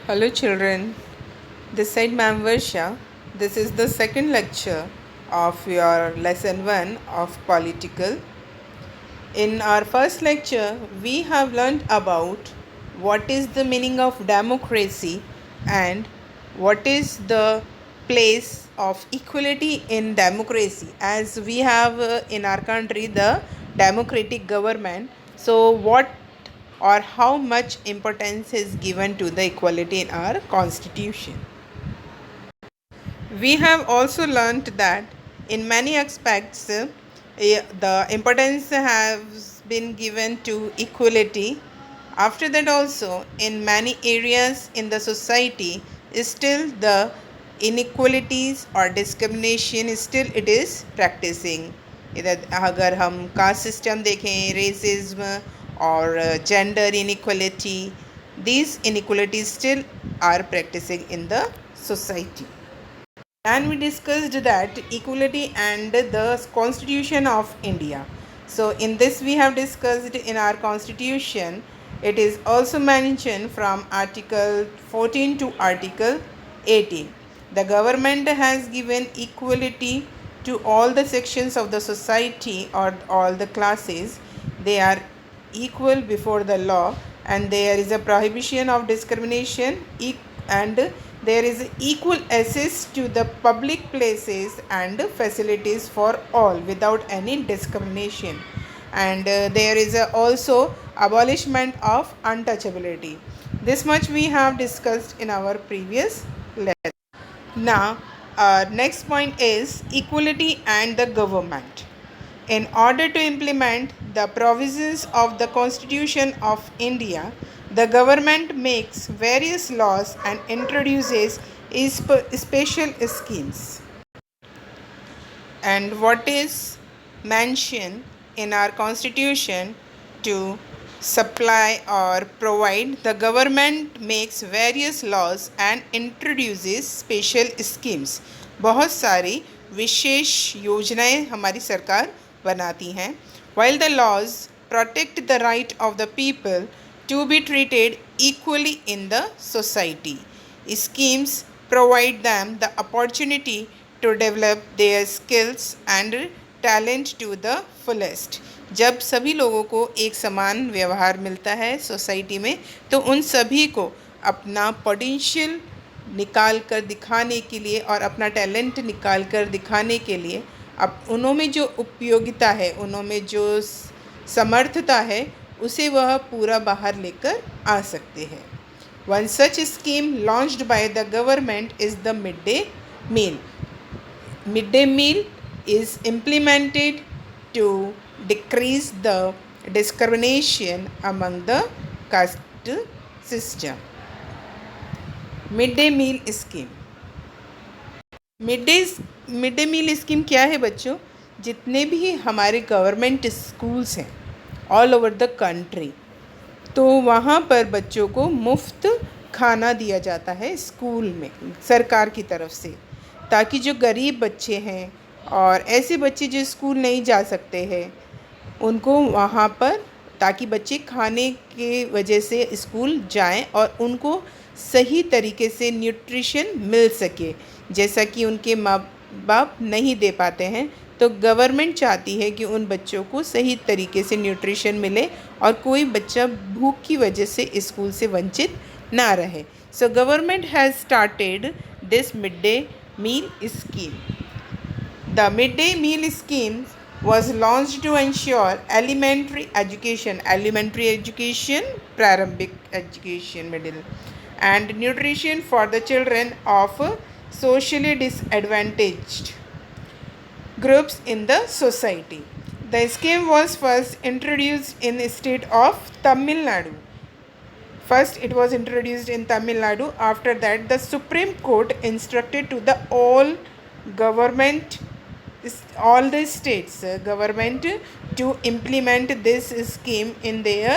Hello children, this side Ma'am Varsha. This is the second lecture of your lesson 1 of political. In our first lecture, we have learned about what is the meaning of democracy and what is the place of equality in democracy, as we have in our country the democratic government. So what or how much importance is given to the equality in our constitution. We have also learnt that in many aspects the importance has been given to equality. After that also, in many areas in the society, still the inequalities or discrimination still it is practicing. इधर अगर हम caste system देखें, racism और gender inequality, these inequalities still are practicing in the society. And we discussed that equality and the constitution of India. So in this we have discussed in our constitution, it is also mentioned from article 14 to article 18. The government has given equality to all the sections of the society or all the classes. They are equal before the law, and there is a prohibition of discrimination and there is equal access to the public places and facilities for all without any discrimination, and there is also abolishment of untouchability. This much we have discussed in our previous lesson. Now next point is equality and the government. In order to implement the provisions of the Constitution of India, the government makes various laws and introduces special schemes. And what is mentioned in our Constitution to supply or provide, the government makes various laws and introduces special schemes. बहुत सारी विशेष योजनाएं हमारी सरकार बनाती हैं. While the laws protect the right of the people to be treated equally in the society, schemes provide them the opportunity to develop their skills and talent to the fullest. जब सभी लोगों को एक समान व्यवहार मिलता है सोसाइटी में, तो उन सभी को अपना पोटेंशियल निकाल कर दिखाने के लिए और अपना टैलेंट निकाल कर दिखाने के लिए, अब उनमें जो उपयोगिता है, उनमें जो समर्थता है, उसे वह पूरा बाहर लेकर आ सकते हैं. One such scheme launched by the government is the midday meal. Midday meal is implemented to decrease the discrimination among the caste system. Midday meal scheme. Midday meal scheme क्या है बच्चों? जितने भी हमारे गवर्नमेंट स्कूल्स हैं all over the country, तो वहाँ पर बच्चों को मुफ्त खाना दिया जाता है स्कूल में सरकार की तरफ से, ताकि जो गरीब बच्चे हैं और ऐसे बच्चे जो स्कूल नहीं जा सकते हैं, उनको वहाँ पर, ताकि बच्चे खाने के वजह से स्कूल जाएं और उनको सही तरीके से न्यूट्रिशन मिल सके, जैसा कि उनके माँ बाप नहीं दे पाते हैं. तो गवर्नमेंट चाहती है कि उन बच्चों को सही तरीके से न्यूट्रिशन मिले और कोई बच्चा भूख की वजह से स्कूल से वंचित ना रहे. So government has started this midday meal scheme. The midday meal scheme was launched to ensure elementary education, प्रारंभिक education, middle, and nutrition for the children of socially disadvantaged groups in the society. The scheme was first introduced in the state of Tamil Nadu. First it was introduced in Tamil Nadu. After that, the Supreme Court instructed to the all the states government to implement this scheme in their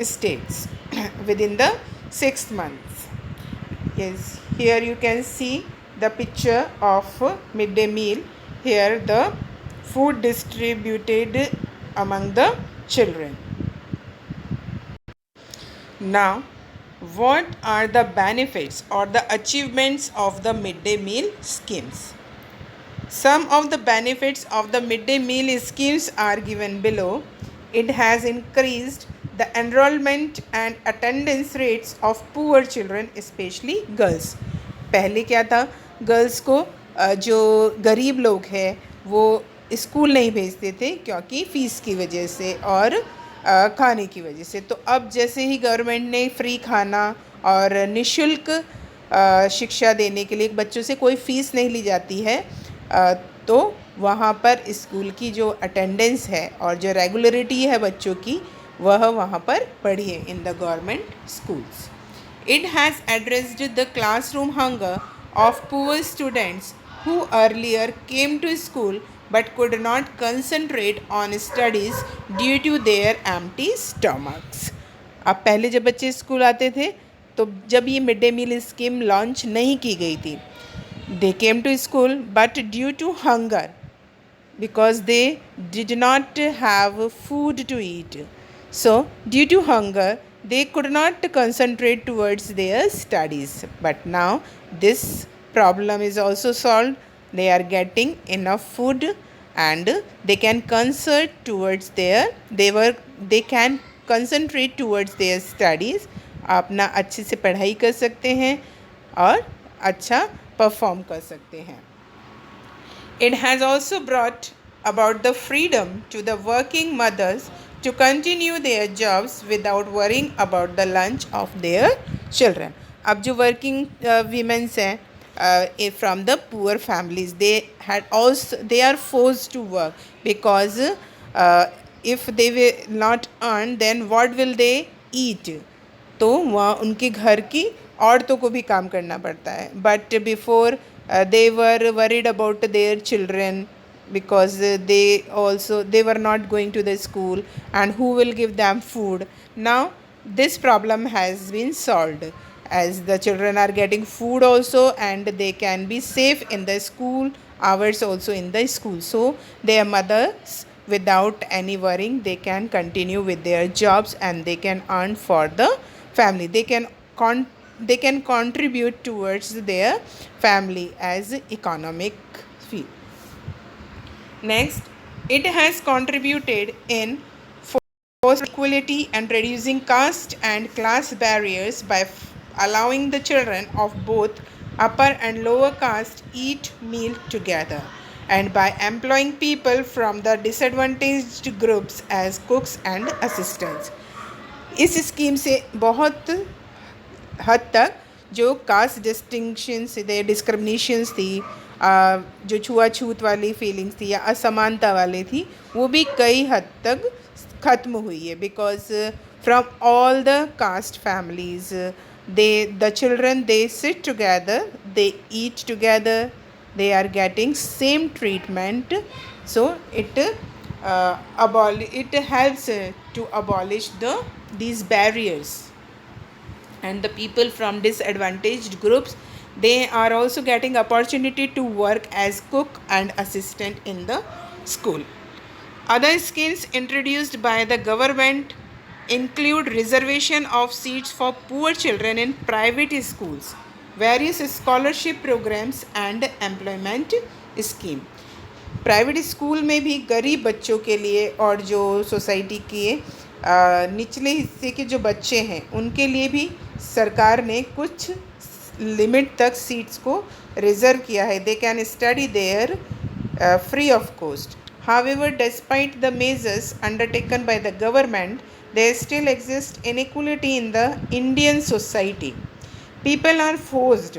states within the 6 months. Yes, here you can see the picture of midday meal. Here the food distributed among the children. Now What are the benefits or the achievements of the midday meal schemes? Some of the benefits of the midday meal schemes are given below. It has increased the enrollment and attendance rates of poor children, especially girls. पहले क्या था, girls को जो गरीब लोग हैं वो school नहीं भेजते थे क्योंकि फ़ीस की वजह से और खाने की वजह से। तो अब जैसे ही गवर्नमेंट ने फ्री खाना और निःशुल्क शिक्षा देने के लिए बच्चों से कोई फ़ीस नहीं ली जाती है, तो वहाँ पर स्कूल की जो अटेंडेंस है और जो रेगुलरिटी है बच्चों की वह वहाँ पर बढ़ी है in the government schools. It has addressed the classroom hunger of poor students who earlier came to school but could not concentrate on studies due to their empty stomachs. अब पहले जब बच्चे स्कूल आते थे तो जब ये midday meal scheme launch नहीं की गई थी, they came to school but due to hunger, because they did not have food to eat. So, due to hunger, they could not concentrate towards their studies. But now, this problem is also solved. They are getting enough food and they can they can concentrate towards their studies. अपना अच्छे से पढ़ाई कर सकते हैं और अच्छा perform कर सकते हैं. It has also brought about the freedom to the working mothers to continue their jobs without worrying about the lunch of their children. अब जो working women हैं from the poor families, they are forced to work because if they will not earn, then what will they eat? तो वहाँ उनके घर की औरतों को भी काम करना पड़ता है. But before they were worried about their children because they were not going to the school, and who will give them food. Now this problem has been solved, as the children are getting food also and they can be safe in the school hours also in the school. So their mothers, without any worrying, they can continue with their jobs and they can earn for the family. They can contribute towards their family as economic field. Next, it has contributed in fostering equality and reducing caste and class barriers by allowing the children of both upper and lower caste eat meal together, and by employing people from the disadvantaged groups as cooks and assistants. इस scheme से बहुत हद तक जो cast distinctions थे, discriminations थी, जो छुआछूत वाली फीलिंग्स थी या असमानता वाली थी, वो भी कई हद तक ख़त्म हुई है. Because from all the caste families the children, they sit together, they eat together, they are getting same treatment. So it helps to abolish these barriers. And the people from disadvantaged groups, they are also getting opportunity to work as cook and assistant in the school. Other schemes introduced by the government include reservation of seats for poor children in private schools, various scholarship programs and employment scheme. Private school में भी गरीब बच्चों के लिए और जो society के निचले हिस्से के जो बच्चे हैं उनके लिए भी सरकार ने कुछ लिमिट तक सीट्स को रिज़र्व किया है. They can study there free of cost. However, despite the measures undertaken by the government, there still exists inequality in the Indian society. People are forced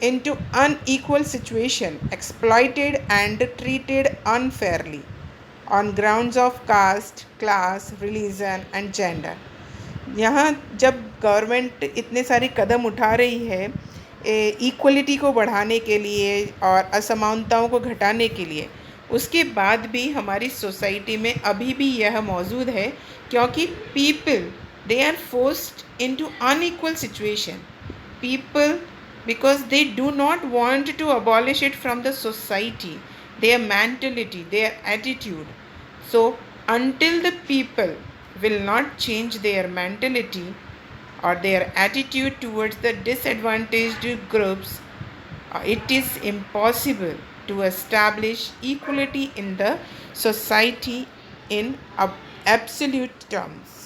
into unequal situation, exploited and treated unfairly on grounds of caste, class, religion and gender. यहाँ जब government इतने सारे कदम उठा रही है equality को बढ़ाने के लिए और असमानताओं को घटाने के लिए, उसके बाद भी हमारी सोसाइटी में अभी भी यह मौजूद है क्योंकि people they are forced into unequal situation. People, because they do not want to abolish it from the society, their mentality, their attitude. So until the people will not change their mentality, or their attitude towards the disadvantaged groups, it is impossible to establish equality in the society in absolute terms.